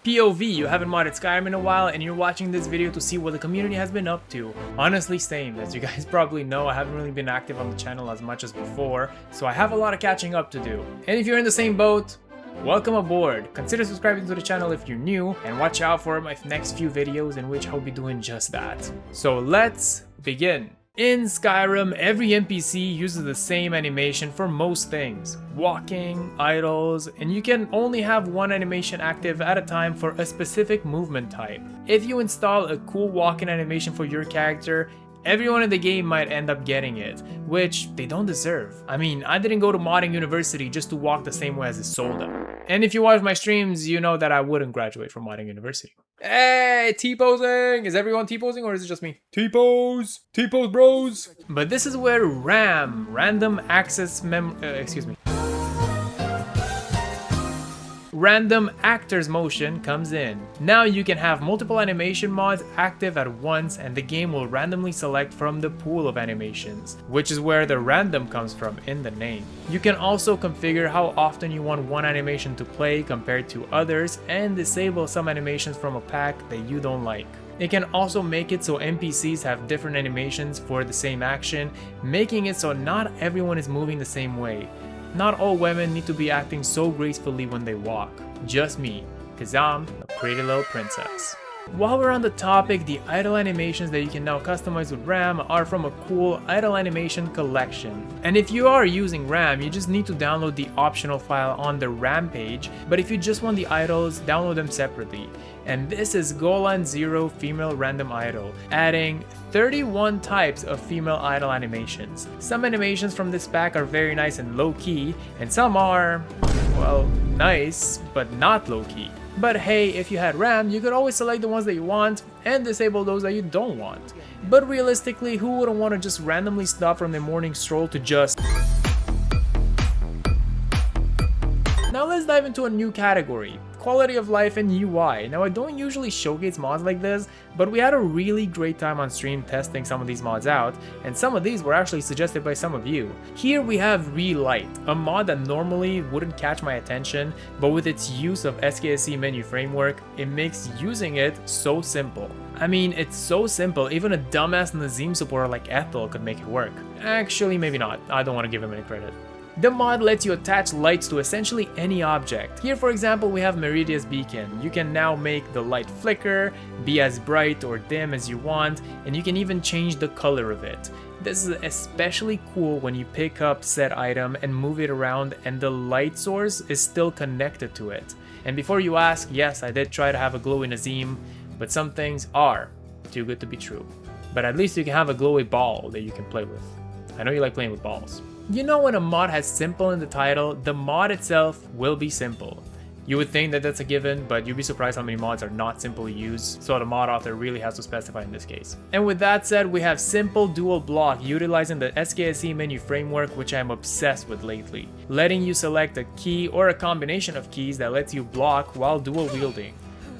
POV, you haven't modded Skyrim in a while and you're watching this video to see what the community has been up to. Honestly, same. As you guys probably know, I haven't really been active on the channel as much as before, so I have a lot of catching up to do. And if you're in the same boat, welcome aboard. Consider subscribing to the channel if you're new, and watch out for my next few videos in which I'll be doing just that. So let's begin. In Skyrim, every NPC uses the same animation for most things. Walking, idols, and you can only have one animation active at a time for a specific movement type. If you install a cool walking animation for your character, everyone in the game might end up getting it, which they don't deserve. I mean, I didn't go to modding university just to walk the same way as Isolde. And if you watch my streams, you know that I wouldn't graduate from modding university. Hey, T-posing! Is everyone T-posing or is it just me? T-pose! T-pose bros! But this is where Random Actors Motion comes in. Now you can have multiple animation mods active at once and the game will randomly select from the pool of animations, which is where the random comes from in the name. You can also configure how often you want one animation to play compared to others and disable some animations from a pack that you don't like. It can also make it so NPCs have different animations for the same action, making it so not everyone is moving the same way. Not all women need to be acting so gracefully when they walk. Just me, cause I'm a pretty little princess. While we're on the topic, the idle animations that you can now customize with RAM are from a cool idle animation collection. And if you are using RAM, you just need to download the optional file on the RAM page, but if you just want the idols, download them separately. And this is Golan 0 Female Random Idol, adding 31 types of female idol animations. Some animations from this pack are very nice and low-key, and some are, well, nice, but not low-key. But hey, if you had RAM, you could always select the ones that you want and disable those that you don't want. But realistically, who wouldn't want to just randomly stop from their morning stroll to just... Now let's dive into a new category, quality of life and UI. Now I don't usually showcase mods like this, but we had a really great time on stream testing some of these mods out, and some of these were actually suggested by some of you. Here we have ReLight, a mod that normally wouldn't catch my attention, but with its use of SKSE menu framework, it makes using it so simple. I mean, it's so simple, even a dumbass Nazeem supporter like Ethel could make it work. Actually, maybe not, I don't want to give him any credit. The mod lets you attach lights to essentially any object. Here for example we have Meridia's beacon. You can now make the light flicker, be as bright or dim as you want, and you can even change the color of it. This is especially cool when you pick up said item and move it around and the light source is still connected to it. And before you ask, yes, I did try to have a glowy Nazeem, but some things are too good to be true. But at least you can have a glowy ball that you can play with. I know you like playing with balls. You know when a mod has simple in the title, the mod itself will be simple. You would think that that's a given, but you'd be surprised how many mods are not simply used, so the mod author really has to specify in this case. And with that said, we have simple dual block utilizing the SKSE menu framework, which I'm obsessed with lately, letting you select a key or a combination of keys that lets you block while dual wielding.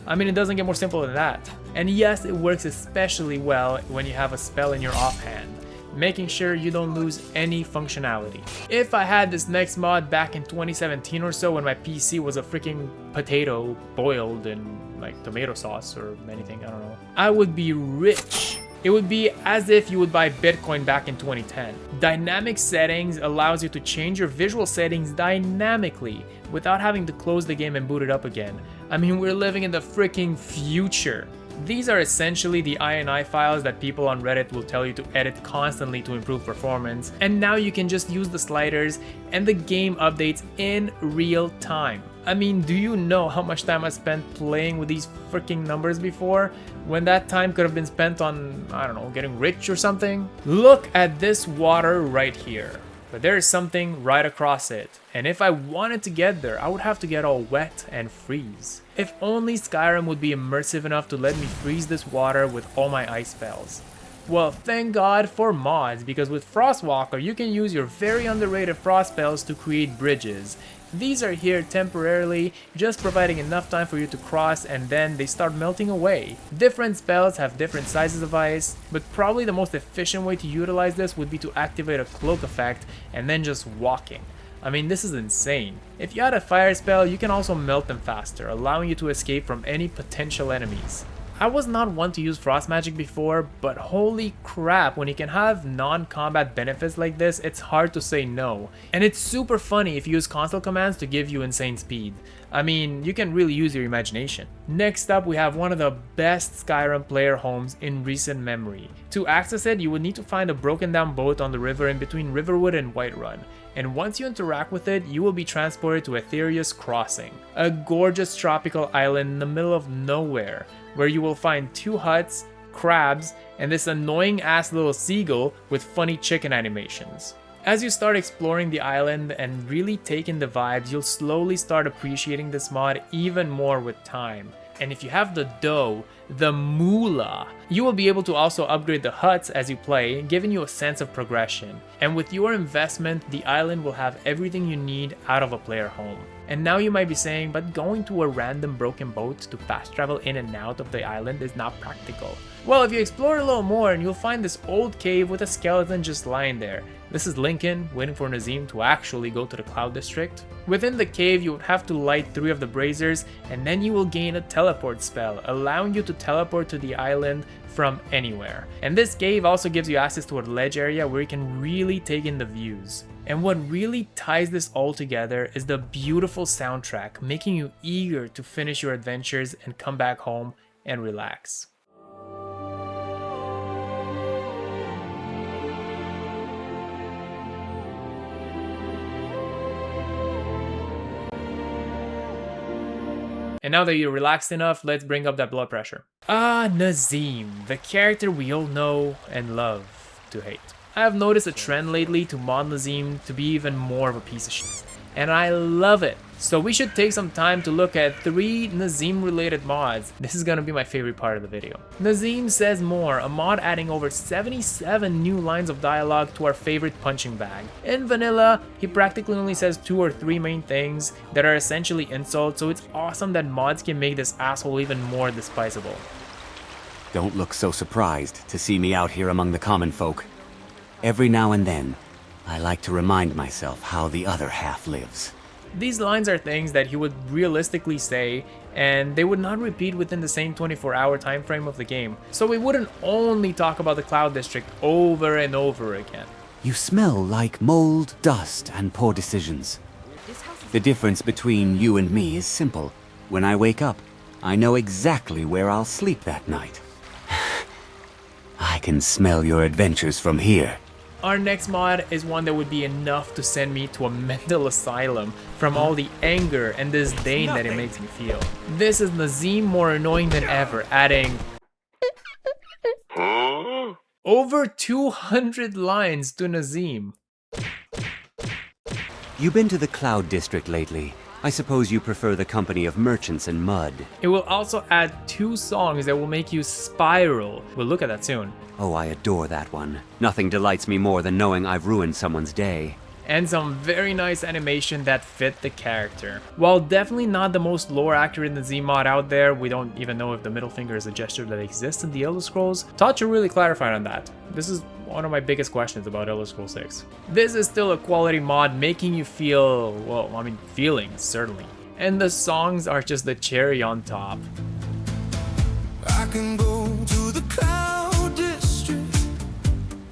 I mean, it doesn't get more simple than that. And yes, it works especially well when you have a spell in your offhand, making sure you don't lose any functionality. If I had this next mod back in 2017 or so when my PC was a freaking potato boiled in like tomato sauce or anything, I don't know, I would be rich. It would be as if you would buy Bitcoin back in 2010. Dynamic settings allows you to change your visual settings dynamically without having to close the game and boot it up again. I mean, we're living in the freaking future. These are essentially the INI files that people on Reddit will tell you to edit constantly to improve performance, and now you can just use the sliders and the game updates in real time. I mean, do you know how much time I spent playing with these freaking numbers before, when that time could have been spent on, I don't know, getting rich or something? Look at this water right here. But there is something right across it, and if I wanted to get there, I would have to get all wet and freeze. If only Skyrim would be immersive enough to let me freeze this water with all my ice spells. Well, thank God for mods, because with Frostwalker you can use your very underrated frost spells to create bridges. These are here temporarily, just providing enough time for you to cross, and then they start melting away. Different spells have different sizes of ice, but probably the most efficient way to utilize this would be to activate a cloak effect and then just walking. I mean, this is insane. If you add a fire spell, you can also melt them faster, allowing you to escape from any potential enemies. I was not one to use frost magic before, but holy crap, when you can have non-combat benefits like this, it's hard to say no. And it's super funny if you use console commands to give you insane speed. I mean, you can really use your imagination. Next up, we have one of the best Skyrim player homes in recent memory. To access it, you would need to find a broken down boat on the river in between Riverwood and Whiterun. And once you interact with it, you will be transported to Aetherius Crossing, a gorgeous tropical island in the middle of nowhere, where you will find 2 huts, crabs, and this annoying ass little seagull with funny chicken animations. As you start exploring the island and really take in the vibes, you'll slowly start appreciating this mod even more with time. And if you have the dough, the moolah, you will be able to also upgrade the huts as you play, giving you a sense of progression. And with your investment, the island will have everything you need out of a player home. And now you might be saying, but going to a random broken boat to fast travel in and out of the island is not practical. Well, if you explore a little more, and you'll find this old cave with a skeleton just lying there. This is Lincoln waiting for Nazeem to actually go to the Cloud District. Within the cave, you would have to light 3 of the braziers, and then you will gain a teleport spell, allowing you to teleport to the island from anywhere. And this cave also gives you access to a ledge area where you can really take in the views. And what really ties this all together is the beautiful soundtrack, making you eager to finish your adventures and come back home and relax. And now that you're relaxed enough, let's bring up that blood pressure. Nazeem, the character we all know and love to hate. I have noticed a trend lately to mod Nazeem to be even more of a piece of shit. And I love it. So we should take some time to look at 3 Nazeem related mods. This is gonna be my favorite part of the video. Nazeem Says More, a mod adding over 77 new lines of dialogue to our favorite punching bag. In vanilla, he practically only says 2 or 3 main things that are essentially insults, so it's awesome that mods can make this asshole even more despisable. Don't look so surprised to see me out here among the common folk. Every now and then, I like to remind myself how the other half lives. These lines are things that he would realistically say, and they would not repeat within the same 24-hour time frame of the game, so we wouldn't only talk about the Cloud District over and over again. You smell like mold, dust, and poor decisions. The difference between you and me is simple. When I wake up, I know exactly where I'll sleep that night. I can smell your adventures from here. Our next mod is one that would be enough to send me to a mental asylum from all the anger and disdain that it makes me feel. This is Nazeem more annoying than ever, adding over 200 lines to Nazeem. You been to the Cloud District lately? I suppose you prefer the company of merchants and mud. It will also add 2 songs that will make you spiral. We'll look at that soon. Oh, I adore that one. Nothing delights me more than knowing I've ruined someone's day. And some very nice animation that fit the character. While definitely not the most lore accurate Nazeem mod out there, we don't even know if the middle finger is a gesture that exists in the Elder Scrolls. Tatcha really clarified on that. This is one of my biggest questions about Elder Scrolls 6. This is still a quality mod making you feel, well, I mean, feelings, certainly. And the songs are just the cherry on top. I can go to the Cloud District,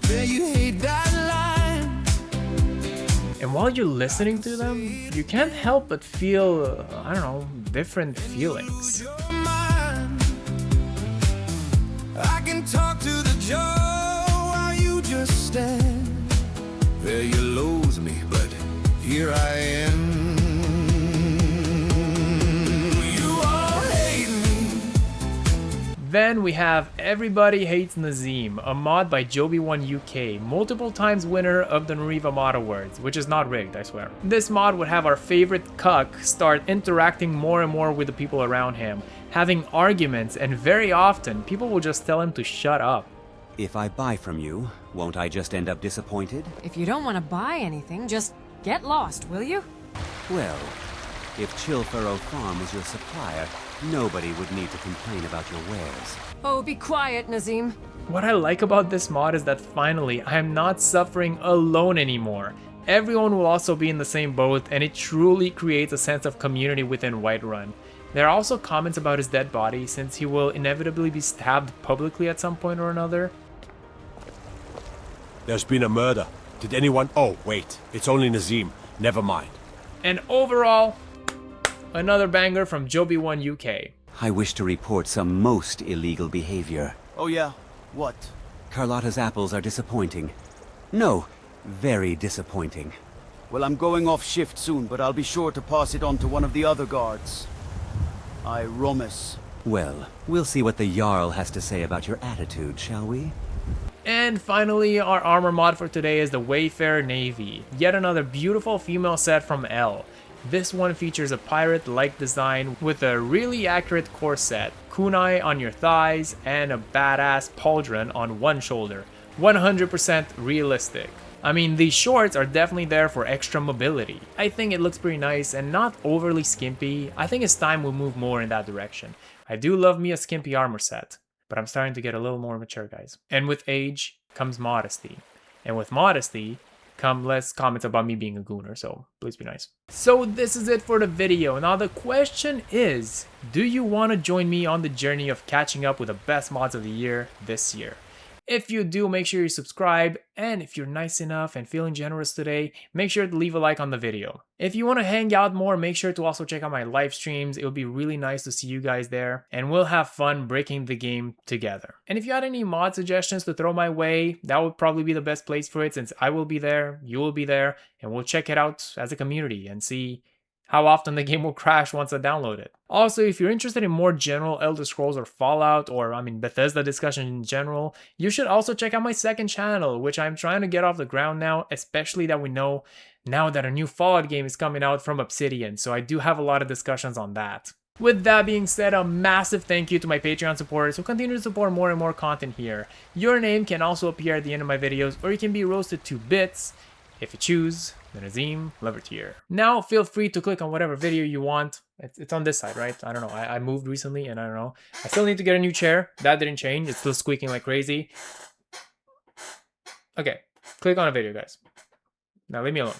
there you hate that line. And while you're listening to them, you can't help but feel, I don't know, different feelings. I can talk to the Joe while you just stand. There you lose me, but here I am. You all hate me. Then we have Everybody Hates Nazeem, a mod by Joby1UK, multiple times winner of the Nariva Mod Awards, which is not rigged, I swear. This mod would have our favorite cuck start interacting more and more with the people around him, having arguments, and very often people will just tell him to shut up. If I buy from you, won't I just end up disappointed? If you don't want to buy anything, just get lost, will you? Well, if Chillfurrow Farm was your supplier, nobody would need to complain about your wares. Oh, be quiet, Nazeem. What I like about this mod is that finally I am not suffering alone anymore. Everyone will also be in the same boat, and it truly creates a sense of community within Whiterun. There are also comments about his dead body, since he will inevitably be stabbed publicly at some point or another. There's been a murder. Did anyone... Oh, wait. It's only Nazeem. Never mind. And overall, another banger from Joby1 UK. I wish to report some most illegal behavior. Oh yeah? What? Carlotta's apples are disappointing. No, very disappointing. Well, I'm going off shift soon, but I'll be sure to pass it on to one of the other guards. I promise. Well, we'll see what the Jarl has to say about your attitude, shall we? And finally, our armor mod for today is the Wayfarer Navy. Yet another beautiful female set from L. This one features a pirate-like design with a really accurate corset, kunai on your thighs, and a badass pauldron on one shoulder. 100% realistic. I mean, these shorts are definitely there for extra mobility. I think it looks pretty nice and not overly skimpy. I think it's time we move more in that direction. I do love me a skimpy armor set, but I'm starting to get a little more mature, guys. And with age comes modesty. And with modesty come less comments about me being a gooner, so please be nice. So this is it for the video. Now the question is, do you want to join me on the journey of catching up with the best mods of the year this year? If you do, make sure you subscribe, and if you're nice enough and feeling generous today, make sure to leave a like on the video. If you want to hang out more, make sure to also check out my live streams. It would be really nice to see you guys there, and we'll have fun breaking the game together. And if you had any mod suggestions to throw my way, that would probably be the best place for it, since I will be there, you will be there, and we'll check it out as a community and see how often the game will crash once I download it. Also, if you're interested in more general Elder Scrolls or Fallout, or Bethesda discussion in general, you should also check out my second channel, which I'm trying to get off the ground now, especially that we know now that a new Fallout game is coming out from Obsidian, so I do have a lot of discussions on that. With that being said, a massive thank you to my Patreon supporters who continue to support more and more content here. Your name can also appear at the end of my videos, or you can be roasted to bits if you choose the Nazeem Lover tier. Now feel free to click on whatever video you want. It's on this side, right? I don't know. I moved recently and I don't know. I still need to get a new chair. That didn't change. It's still squeaking like crazy. Okay, click on a video, guys. Now leave me alone.